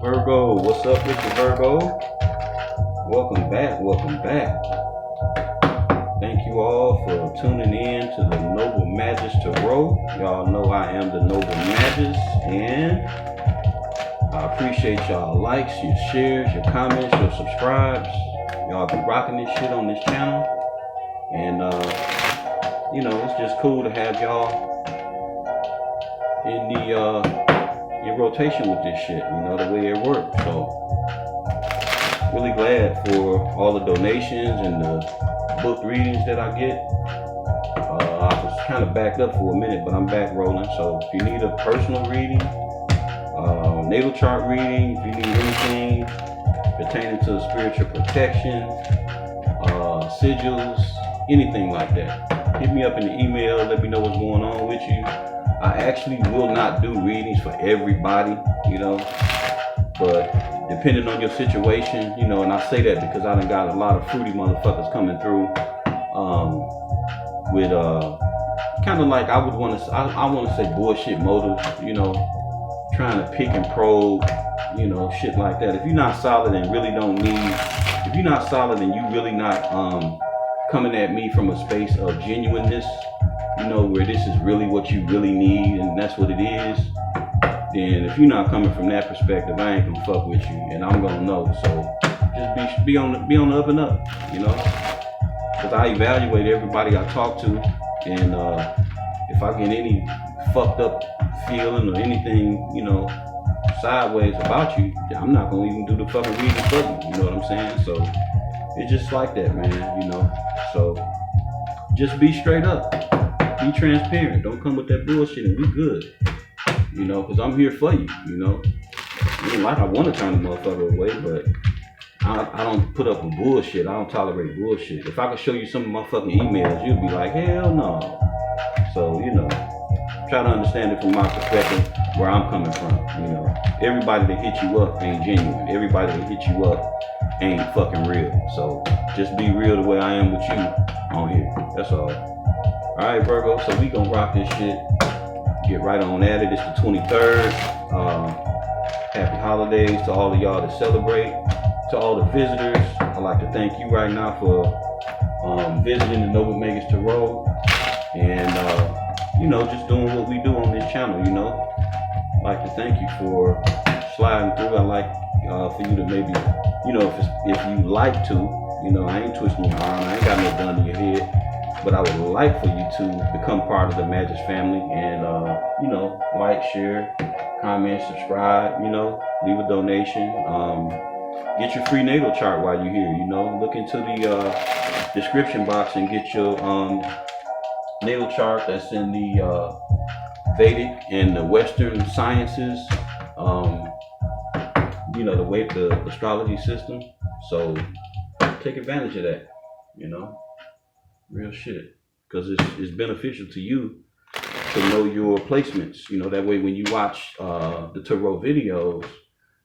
Virgo, what's up with you, Virgo? Welcome back, welcome back. Thank you all for tuning in to the Noble Magus Tarot. Y'all know I am the Noble Magus, and I appreciate y'all likes, your shares, your comments, your subscribes. Y'all be rocking this shit on this channel, and you know, it's just cool to have y'all in rotation with this shit, you know, the way it works. So really glad for all the donations and the book readings that I get. I was kind of backed up for a minute, but I'm back rolling. So if you need a personal reading, natal chart reading, if you need anything pertaining to spiritual protection, sigils, anything like that, hit me up in the email, let me know what's going on with you. I actually will not do readings for everybody, you know, but depending on your situation, you know, and I say that because I done got a lot of fruity motherfuckers coming through with kind of like, I want to say bullshit motives, you know, trying to pick and probe, you know, shit like that. If you're not solid and really don't need, if you're not solid and you really not coming at me from a space of genuineness, you know, where this is really what you really need and that's what it is, then if you're not coming from that perspective, I ain't gonna fuck with you, and I'm gonna know. So just be on the up and up, you know, because I evaluate everybody I talk to, and if I get any fucked up feeling or anything, you know, sideways about you, I'm not gonna even do the fucking reading for you, you know what I'm saying? So it's just like that, man, you know. So just be straight up. Be transparent. Don't come with that bullshit and we good. You know, because I'm here for you, you know. Like I want to turn the motherfucker away, but I don't put up with bullshit. I don't tolerate bullshit. If I could show you some of my fucking emails, you'd be like, hell no. So, you know, try to understand it from my perspective, where I'm coming from, you know. Everybody that hits you up ain't genuine. Everybody that hits you up ain't fucking real. So just be real the way I am with you on here. That's all. Alright, Virgo, so we gonna rock this shit. Get right on at it. It's the 23rd. Happy holidays to all of y'all that celebrate. To all the visitors, I'd like to thank you right now for visiting the Noble Magus Tarot. And, you know, just doing what we do on this channel, you know. I'd like to thank you for sliding through. I'd like for you to maybe, you know, if you like to, you know, I ain't twisting your arm. I ain't got no gun to your head. But I would like for you to become part of the Magus family and, you know, like, share, comment, subscribe, you know, leave a donation. Get your free natal chart while you're here, you know. Look into the description box and get your natal chart that's in the Vedic and the Western sciences, you know, the astrology system. So take advantage of that, you know. Real shit, because it's beneficial to you to know your placements. You know, that way when you watch the tarot videos,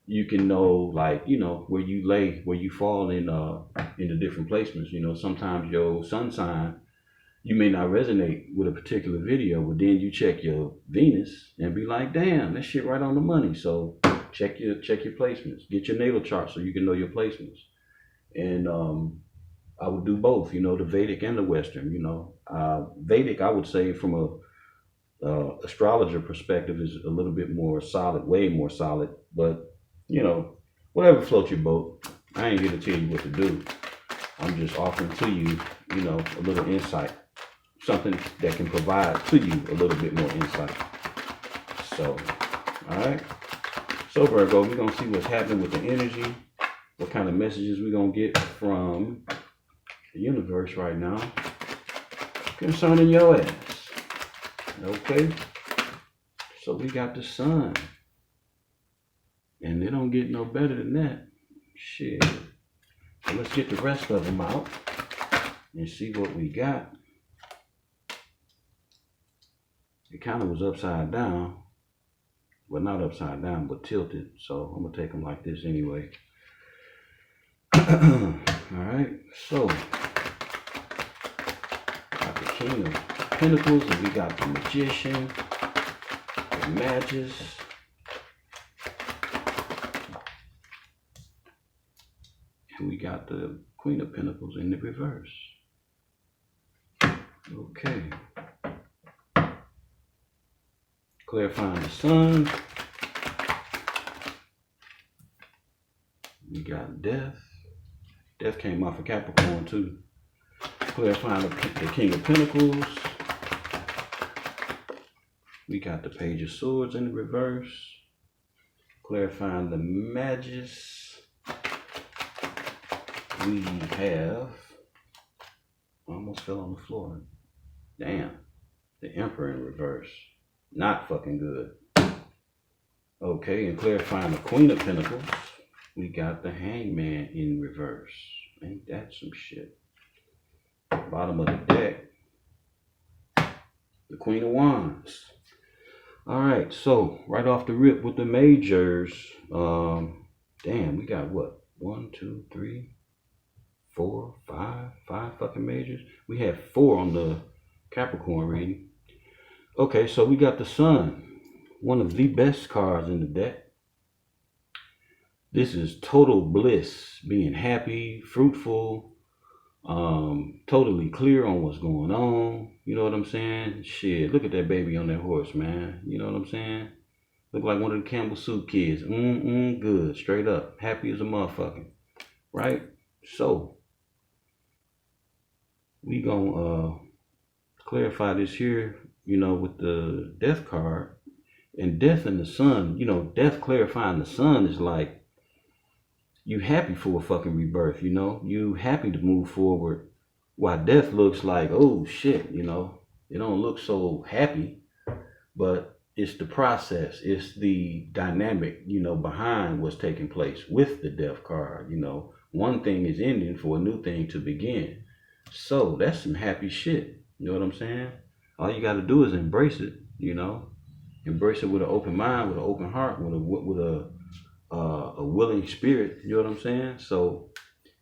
you can know, like, you know, where you lay, where you fall in the different placements. You know, sometimes your sun sign, you may not resonate with a particular video, but then you check your Venus and be like, damn, that shit right on the money. So check your placements. Get your natal chart so you can know your placements. And I would do both, you know, the Vedic and the Western, you know. Vedic, I would say, from a astrologer perspective, is a little bit more solid, way more solid. But, you know, whatever floats your boat. I ain't here to tell you what to do. I'm just offering to you, you know, a little insight. Something that can provide to you a little bit more insight. So, all right. So, Virgo, we're going to see what's happening with the energy. What kind of messages we're going to get from the universe right now concerning your ass. Okay, so we got the sun, and they don't get no better than that. Shit. So let's get the rest of them out and see what we got. It kind of was upside down, well, not upside down, but tilted. So I'm gonna take them like this anyway. All right, so got the King of Pentacles, and we got the Magician, the Magus, And we got the Queen of Pentacles in the reverse. Okay. Clarifying the Sun. We got Death. Death came off of Capricorn too. Clarifying the King of Pentacles. We got the Page of Swords in the reverse. Clarifying the Magus. We have, almost fell on the floor. Damn. The Emperor in reverse. Not fucking good. Okay, and clarifying the Queen of Pentacles. We got the Hangman in reverse. Ain't that some shit? Bottom of the deck. The Queen of Wands. Alright, so right off the rip with the majors. Damn, we got what? 1, 2, 3, 4, 5 fucking majors. We had 4 on the Capricorn reading. Okay, so we got the Sun. One of the best cards in the deck. This is total bliss, being happy, fruitful, totally clear on what's going on. You know what I'm saying? Shit, look at that baby on that horse, man. You know what I'm saying? Look like one of the Campbell Soup kids. Good, straight up. Happy as a motherfucker. Right? So, we gonna clarify this here, you know, with the Death card. And Death and the Sun, you know, Death clarifying the Sun is like, you happy for a fucking rebirth, you know? You happy to move forward. While Death looks like, oh shit, you know? It don't look so happy, but it's the process. It's the dynamic, you know, behind what's taking place with the Death card, you know? One thing is ending for a new thing to begin. So that's some happy shit. You know what I'm saying? All you got to do is embrace it, you know? Embrace it with an open mind, with an open heart, with a willing spirit. You know what I'm saying? So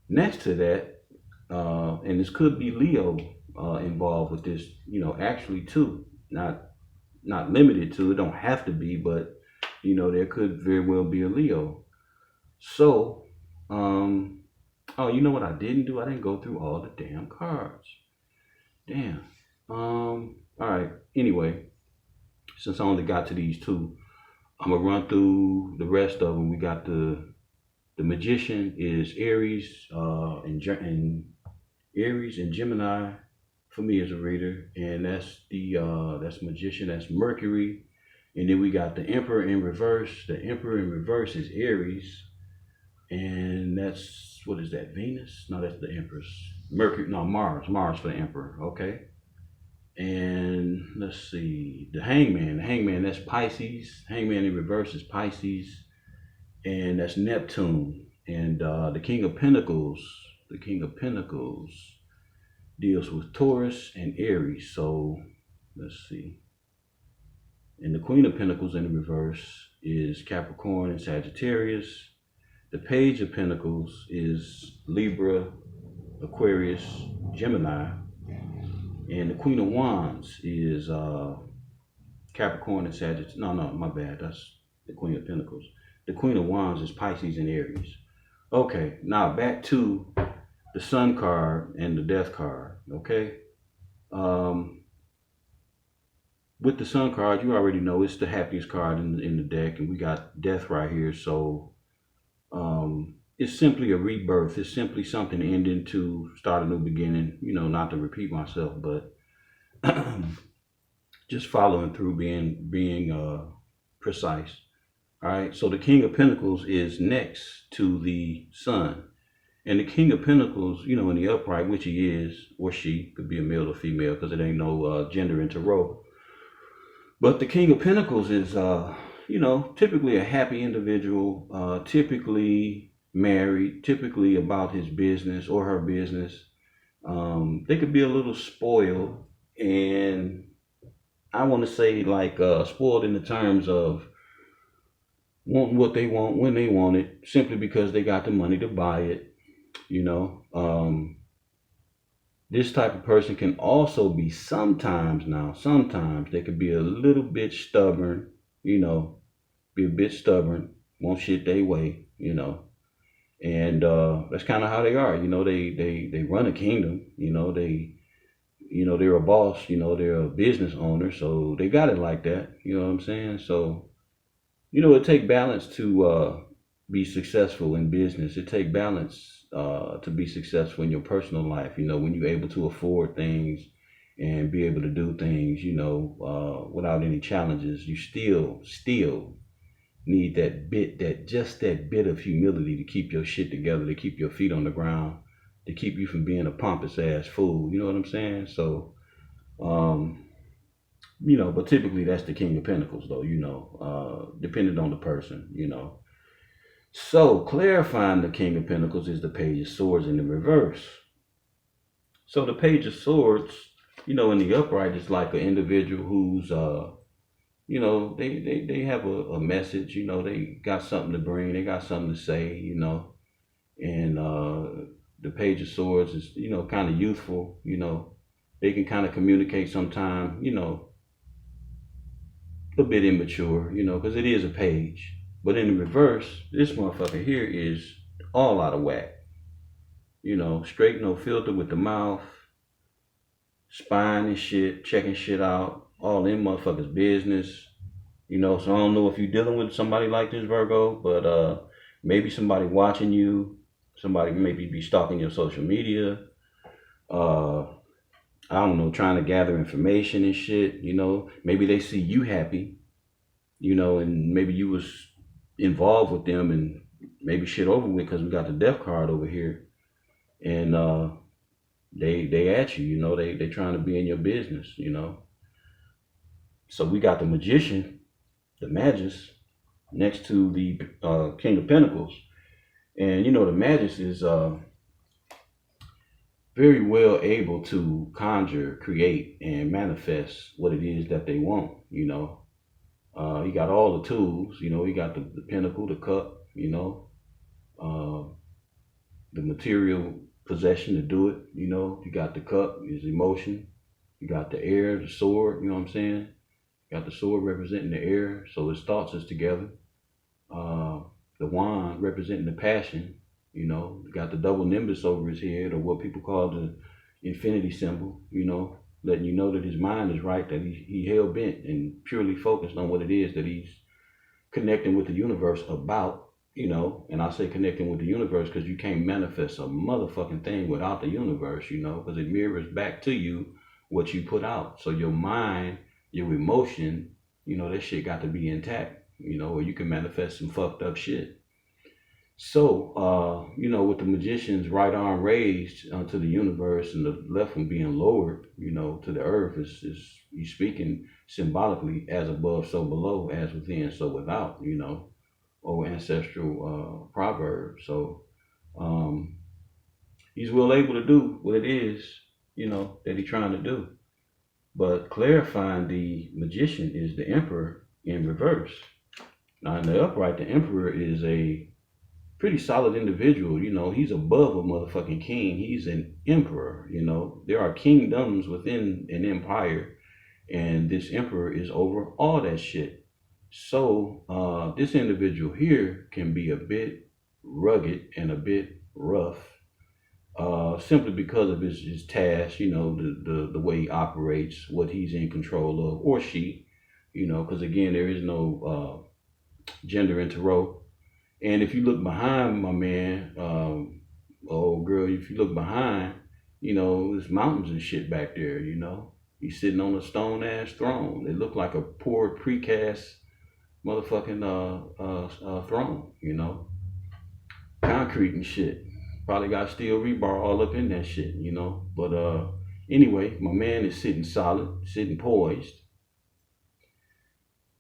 next to that, and this could be Leo involved with this, you know, actually too, not limited to, it don't have to be, but you know, there could very well be a Leo. So, oh, you know what I didn't do? I didn't go through all the damn cards. Damn. All right. Anyway, since I only got to these 2, I'm gonna run through the rest of them. We got the Magician is Aries, and Aries and Gemini for me as a reader, and that's that's Magician, that's Mercury, and then we got the Emperor in reverse. The Emperor in reverse is Aries, and that's, what is that? Venus? No, that's the Empress. Mercury, no, Mars for the Emperor. Okay. And let's see, the Hangman, that's Pisces. Hangman in reverse is Pisces, and that's Neptune. And the King of Pentacles deals with Taurus and Aries. So let's see. And the Queen of Pentacles in the reverse is Capricorn and Sagittarius. The Page of Pentacles is Libra, Aquarius, Gemini. And the Queen of Wands is Capricorn and Sagittarius. No, my bad. That's the Queen of Pentacles. The Queen of Wands is Pisces and Aries. Okay, now back to the Sun card and the Death card. Okay. With the Sun card, you already know it's the happiest card in the deck, and we got Death right here. So it's simply a rebirth. It's simply something ending to start a new beginning. You know, not to repeat myself, but just following through, being precise. All right. So the King of Pentacles is next to the Sun, and the King of Pentacles, you know, in the upright, which he is, or she, could be a male or female, because it ain't no gender in tarot. But the King of Pentacles is, you know, typically a happy individual, typically married, typically about his business or her business. They could be a little spoiled, and I want to say like spoiled in the terms of wanting what they want when they want it, simply because they got the money to buy it. You know, this type of person can also be sometimes they could be a little bit stubborn, you know, be a bit stubborn, want shit their way, you know. And that's kind of how they are. You know, they run a kingdom. You know, they're a boss. You know, they're a business owner, so they got it like that. You know what I'm saying? So, you know, it take balance to be successful in business. It take balance to be successful in your personal life. You know, when you're able to afford things and be able to do things, you know, without any challenges, you still need that bit of humility to keep your shit together, to keep your feet on the ground, to keep you from being a pompous ass fool. You know what I'm saying? So, you know, but typically that's the King of Pentacles, though. You know, depending on the person. You know. So clarifying the King of Pentacles is the Page of Swords in the reverse. So the Page of Swords, you know, in the upright is like an individual who's you know, they have a message, you know, they got something to bring, they got something to say, you know. And the Page of Swords is, you know, kind of youthful, you know. They can kind of communicate sometimes, you know, a bit immature, you know, because it is a page. But in the reverse, this motherfucker here is all out of whack. You know, straight, no filter with the mouth, spying and shit, checking shit out, all them motherfuckers' business. You know, so I don't know if you're dealing with somebody like this, Virgo, but maybe somebody watching you, somebody maybe be stalking your social media. I don't know, trying to gather information and shit, you know. Maybe they see you happy, you know, and maybe you was involved with them and maybe shit over with because we got the death card over here. And they at you, you know, they trying to be in your business, you know. So we got the Magician, the Magus, next to the King of Pentacles. And, you know, the Magus is very well able to conjure, create, and manifest what it is that they want, you know. He got all the tools, you know. He got the pentacle, the cup, you know, the material possession to do it, you know. You got the cup, his emotion. You got the air, the sword, you know what I'm saying? You got the sword representing the air, so his thoughts is together. The wand representing the passion, you know. You got the double nimbus over his head, or what people call the infinity symbol, you know, letting you know that his mind is right, that he hell bent and purely focused on what it is that he's connecting with the universe about, you know. And I say connecting with the universe because you can't manifest a motherfucking thing without the universe, you know, because it mirrors back to you what you put out. So your mind, your emotion, you know, that shit got to be intact, you know, or you can manifest some fucked up shit. So, you know, with the Magician's right arm raised to the universe and the left one being lowered, you know, to the earth, is he's speaking symbolically, as above, so below, as within, so without, you know, old ancestral proverb. So he's well able to do what it is, you know, that he's trying to do. But clarifying the Magician is the Emperor in reverse. Now, in the upright, the Emperor is a pretty solid individual, you know. He's above a motherfucking king. He's an emperor, you know. There are kingdoms within an empire, and this emperor is over all that shit. So this individual here can be a bit rugged and a bit rough, simply because of his task, you know, the way he operates, what he's in control of, or she, you know, because again, there is no gender in tarot. And if you look behind my man, oh girl, if you look behind, you know, there's mountains and shit back there, you know. He's sitting on a stone ass throne. It looked like a poor precast motherfucking throne, you know. Concrete and shit. Probably got steel rebar all up in that shit, you know. But anyway, my man is sitting solid, sitting poised.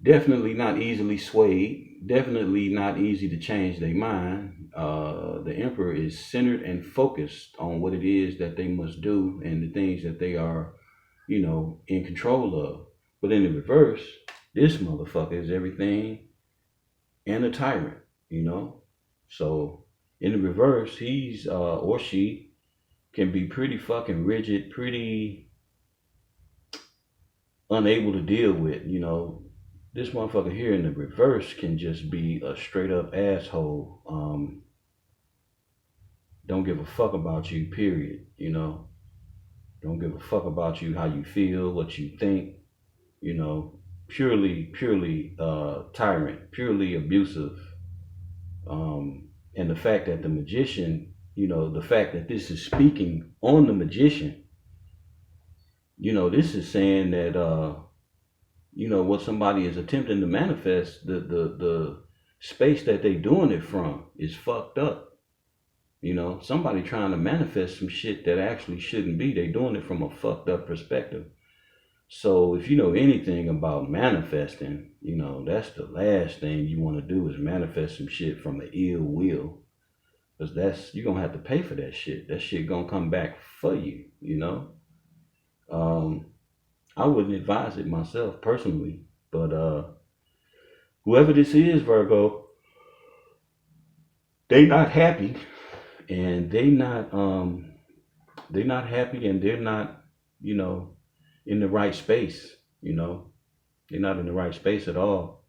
Definitely not easily swayed. Definitely not easy to change their mind. The Emperor is centered and focused on what it is that they must do and the things that they are, you know, in control of. But in the reverse, this motherfucker is everything and a tyrant, you know. So in the reverse, he's or she can be pretty fucking rigid, pretty unable to deal with, you know. This motherfucker here in the reverse can just be a straight up asshole. don't give a fuck about you, period. You know, don't give a fuck about you, how you feel, what you think, you know, purely tyrant, purely abusive. And the fact that the magician, you know, the fact that this is speaking on the magician, you know, this is saying that you know, what somebody is attempting to manifest, the space that they doing it from is fucked up. You know, somebody trying to manifest some shit that actually shouldn't be. They doing it from a fucked up perspective. So if you know anything about manifesting, you know, that's the last thing you want to do is manifest some shit from an ill will. Because that's, you're going to have to pay for that shit. That shit going to come back for you, you know. I wouldn't advise it myself personally. But whoever this is, Virgo, they not happy. And they're not happy, and they're not, you know, in the right space, you know. They're not in the right space at all.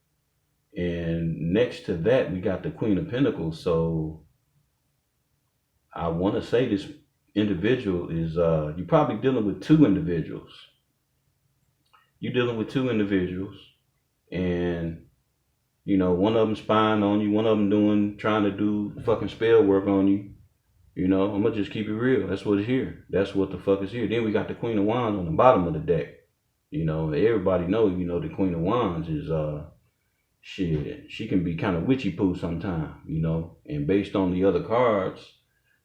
And next to that, we got the Queen of Pentacles. So I want to say this individual is, you're probably dealing with two individuals. You're dealing with two individuals, and, you know, one of them spying on you, one of them trying to do fucking spell work on you. You know, I'm going to just keep it real. That's what is here. That's what the fuck is here. Then we got the Queen of Wands on the bottom of the deck. You know, everybody knows, you know, the Queen of Wands is, shit, she can be kind of witchy-poo sometimes, you know. And based on the other cards,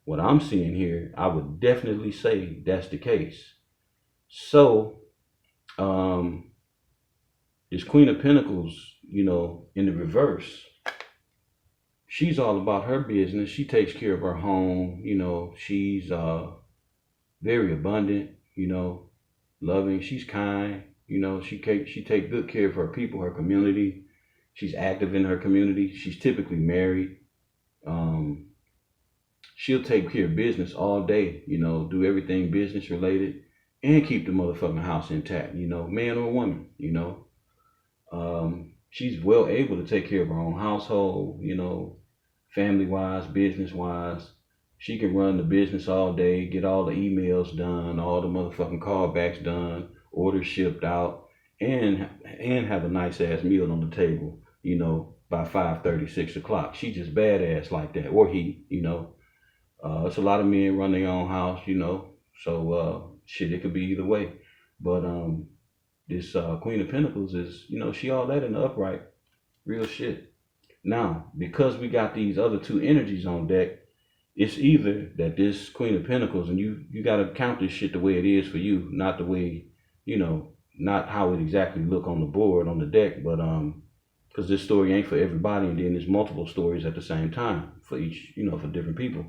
what I'm seeing here, I would definitely say that's the case. So, this Queen of Pentacles, you know, in the reverse, she's all about her business. She takes care of her home. You know, she's very abundant, you know, loving. She's kind. You know, she take good care of her people, her community. She's active in her community. She's typically married. She'll take care of business all day, you know, do everything business related and keep the motherfucking house intact, you know, man or woman, you know. She's well able to take care of her own household, you know, family-wise, business-wise. She can run the business all day, get all the emails done, all the motherfucking callbacks done, orders shipped out, and have a nice-ass meal on the table, you know, by 5:30, 6 o'clock. She just badass like that, or he, you know. It's a lot of men run their own house, you know, so shit, it could be either way. But this Queen of Pentacles is, you know, she all that in the upright, real shit. Now, because we got these other two energies on deck, it's either that this Queen of Pentacles, and you got to count this shit the way it is for you, not the way, you know, not how it exactly look on the board, on the deck, but because this story ain't for everybody, and then there's multiple stories at the same time for each, you know, for different people.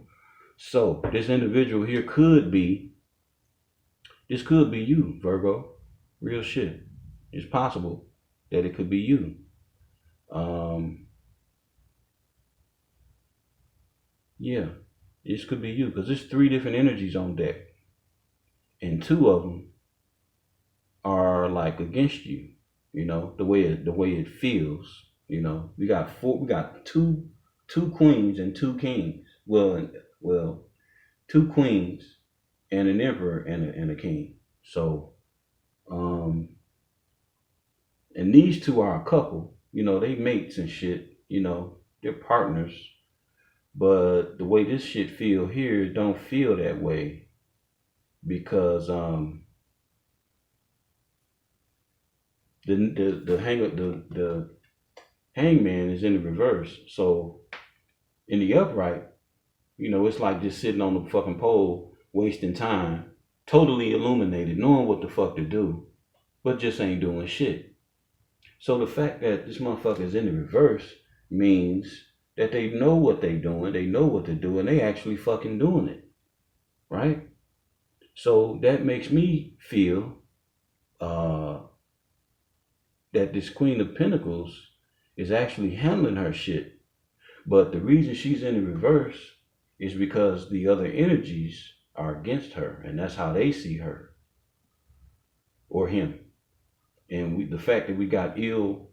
So this individual here could be you, Virgo, real shit. It's possible that it could be you. Yeah, this could be you, because there's three different energies on deck, and two of them are like against you. You know, the way it feels. You know, we got two queens and two kings. Well, two queens and an emperor and a king. So, and these two are a couple. You know, they mates and shit. You know, they're partners. But the way this shit feel here don't feel that way, because the hangman is in the reverse. So in the upright, you know, it's like just sitting on the fucking pole, wasting time, totally illuminated, knowing what the fuck to do, but just ain't doing shit. So the fact that this motherfucker is in the reverse means that they know what they doing, they know what to do, and they actually fucking doing it, right? So that makes me feel that this Queen of Pentacles is actually handling her shit. But the reason she's in the reverse is because the other energies are against her, and that's how they see her or him. And the fact that we got ill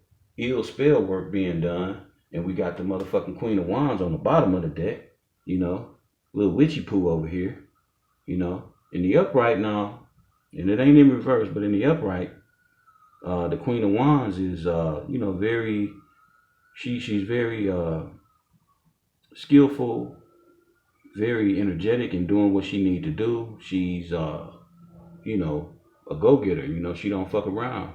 spell work being done, and we got the motherfucking Queen of Wands on the bottom of the deck, you know, little witchy poo over here, you know. In the upright now, and it ain't in reverse, but in the upright, the Queen of Wands is, you know, very, she's very skillful, very energetic in doing what she need to do. She's, you know, a go-getter. You know, she don't fuck around.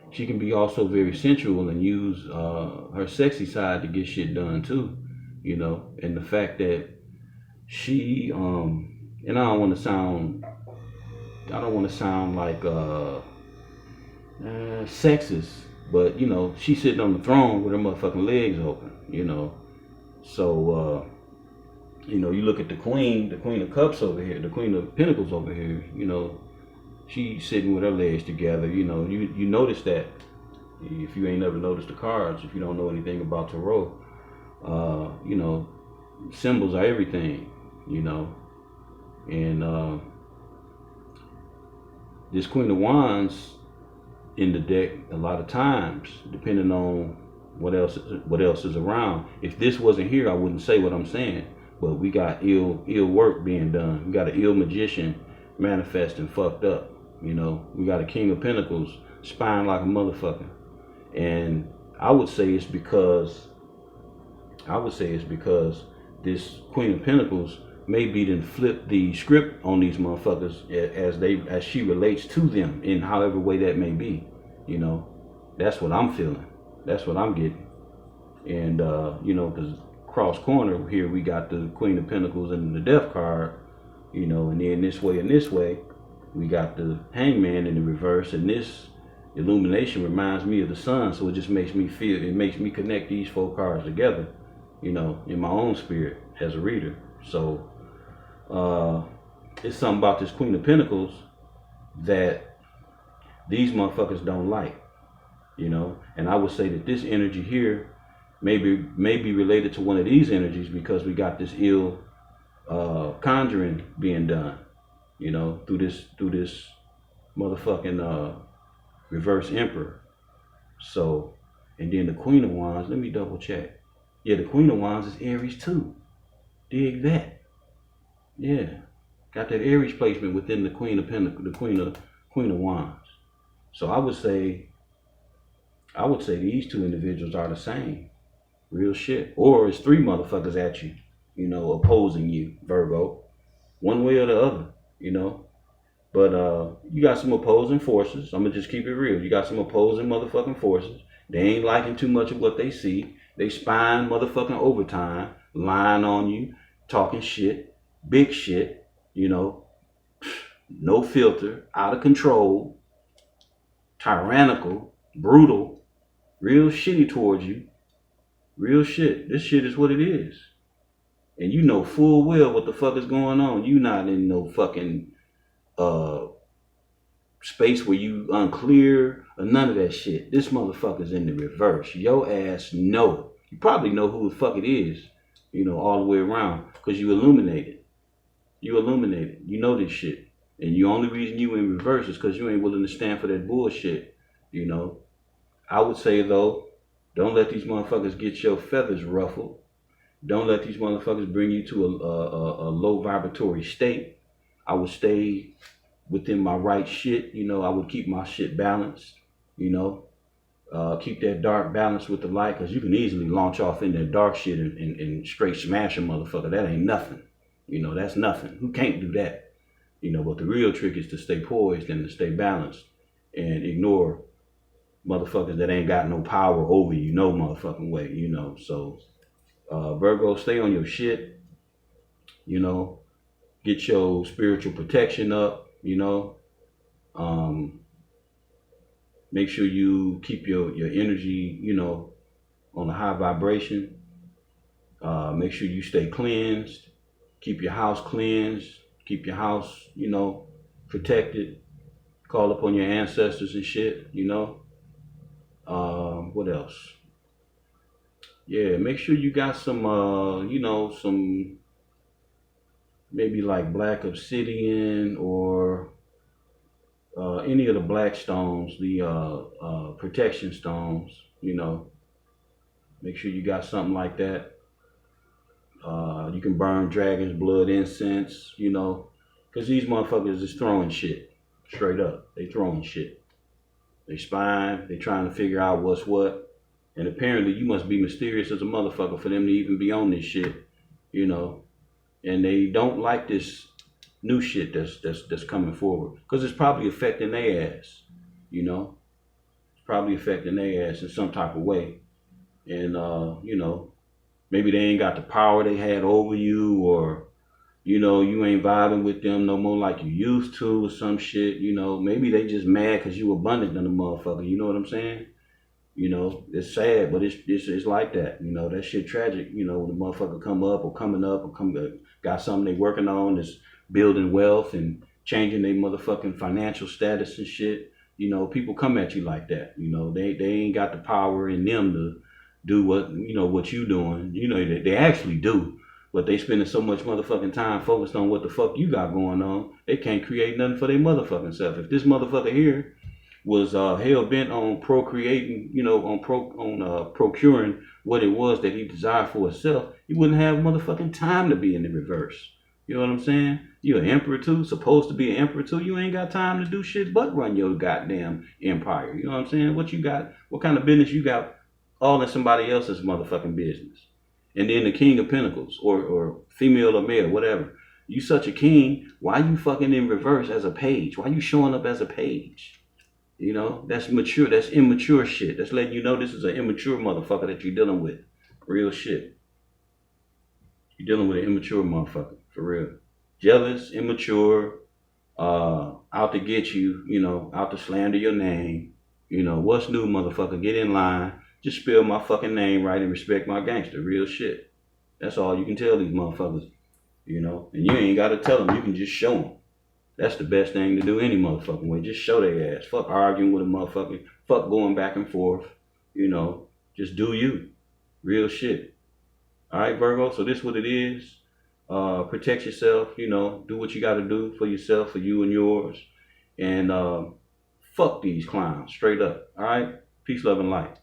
She can be also very sensual and use her sexy side to get shit done too. You know, and the fact that she, and I don't want to sound like sexist, but you know, she's sitting on the throne with her motherfucking legs open. You know, so you know, you look at the Queen of Cups over here, the Queen of Pentacles over here. You know, she's sitting with her legs together. You know, you notice that if you ain't never noticed the cards, if you don't know anything about tarot, you know, symbols are everything. You know, and this Queen of Wands in the deck, a lot of times, depending on what else is around. If this wasn't here, I wouldn't say what I'm saying. But we got ill work being done. We got an ill magician manifesting fucked up. You know, we got a King of Pentacles spying like a motherfucker. And I would say it's because this Queen of Pentacles maybe didn't flip the script on these motherfuckers as she relates to them in however way that may be. You know, that's what I'm feeling. That's what I'm getting. And you know, because cross corner here we got the Queen of Pentacles and the Death card. You know, and then this way we got the Hangman in the reverse, and this illumination reminds me of the sun. So it just makes me connect these four cards together, you know, in my own spirit as a reader. So it's something about this Queen of Pentacles that these motherfuckers don't like, you know. And I would say that this energy here may be related to one of these energies, because we got this ill conjuring being done, you know, through this motherfucking reverse Emperor. So, and then the Queen of Wands, let me double check. Yeah, the Queen of Wands is Aries too. Dig that. Yeah, got that Aries placement within the Queen of Pentacles, the Queen of Wands. So I would say these two individuals are the same. Real shit. Or it's three motherfuckers at you, you know, opposing you, Virgo, one way or the other, you know. But you got some opposing forces. I'm gonna just keep it real. You got some opposing motherfucking forces. They ain't liking too much of what they see. They spying motherfucking overtime, lying on you, talking shit, big shit, you know, no filter, out of control, tyrannical, brutal, real shitty towards you. Real shit. This shit is what it is. And you know full well what the fuck is going on. You not in no fucking space where you unclear or none of that shit. This motherfucker's in the reverse. Yo ass know. You probably know who the fuck it is, you know, all the way around, because you illuminated. You illuminated. You know this shit. And the only reason you in reverse is because you ain't willing to stand for that bullshit, you know. I would say, though, don't let these motherfuckers get your feathers ruffled. Don't let these motherfuckers bring you to a low vibratory state. I would stay within my right shit, you know. I would keep my shit balanced, you know. Keep that dark balance with the light, because you can easily launch off in that dark shit and straight smash a motherfucker. That ain't nothing. You know, that's nothing. Who can't do that? You know, but the real trick is to stay poised and to stay balanced and ignore motherfuckers that ain't got no power over you, no motherfucking way, you know. So, Virgo, stay on your shit, you know. Get your spiritual protection up, you know. Make sure you keep your energy, you know, on a high vibration. Make sure you stay cleansed. Keep your house cleansed. Keep your house, you know, protected. Call upon your ancestors and shit, you know. What else? Yeah, make sure you got some, you know, some maybe like black obsidian or any of the black stones, the protection stones, you know. Make sure you got something like that. You can burn dragon's blood incense, you know, because these motherfuckers is throwing shit. Straight up. They throwing shit. They spying. They trying to figure out what's what. And apparently you must be mysterious as a motherfucker for them to even be on this shit, you know. And they don't like this new shit that's coming forward. Because it's probably affecting their ass, you know. It's probably affecting their ass in some type of way. And, you know, maybe they ain't got the power they had over you, or, you know, you ain't vibing with them no more like you used to, or some shit, you know. Maybe they just mad because you abundant than a motherfucker, you know what I'm saying? You know, it's sad, but it's like that, you know. That shit tragic, you know, when the motherfucker come up or coming up or got something they working on that's building wealth and changing their motherfucking financial status and shit. You know, people come at you like that, you know. They ain't got the power in them to do what, you know, what you doing. You know, they actually do, but they spending so much motherfucking time focused on what the fuck you got going on, they can't create nothing for their motherfucking self. If this motherfucker here was hell bent on procreating, you know, on procuring what it was that he desired for himself, he wouldn't have motherfucking time to be in the reverse. You know what I'm saying? You're an emperor too, supposed to be an emperor too. You ain't got time to do shit but run your goddamn empire. You know what I'm saying? What you got? What kind of business you got? All in somebody else's motherfucking business. And then the king of pentacles, or female or male, whatever. You such a king, why you fucking in reverse as a page? Why you showing up as a page? You know, that's mature, that's immature shit. That's letting you know this is an immature motherfucker that you're dealing with. Real shit. You're dealing with an immature motherfucker, for real. Jealous, immature, out to get you, you know, out to slander your name. You know, what's new, motherfucker? Get in line. Just spell my fucking name right and respect my gangster. Real shit. That's all you can tell these motherfuckers, you know. And you ain't got to tell them. You can just show them. That's the best thing to do any motherfucking way. Just show their ass. Fuck arguing with a motherfucker. Fuck going back and forth. You know, just do you. Real shit. All right, Virgo. So this what it is. Protect yourself. You know, do what you got to do for yourself, for you and yours. And fuck these clowns. Straight up. All right. Peace, love, and light.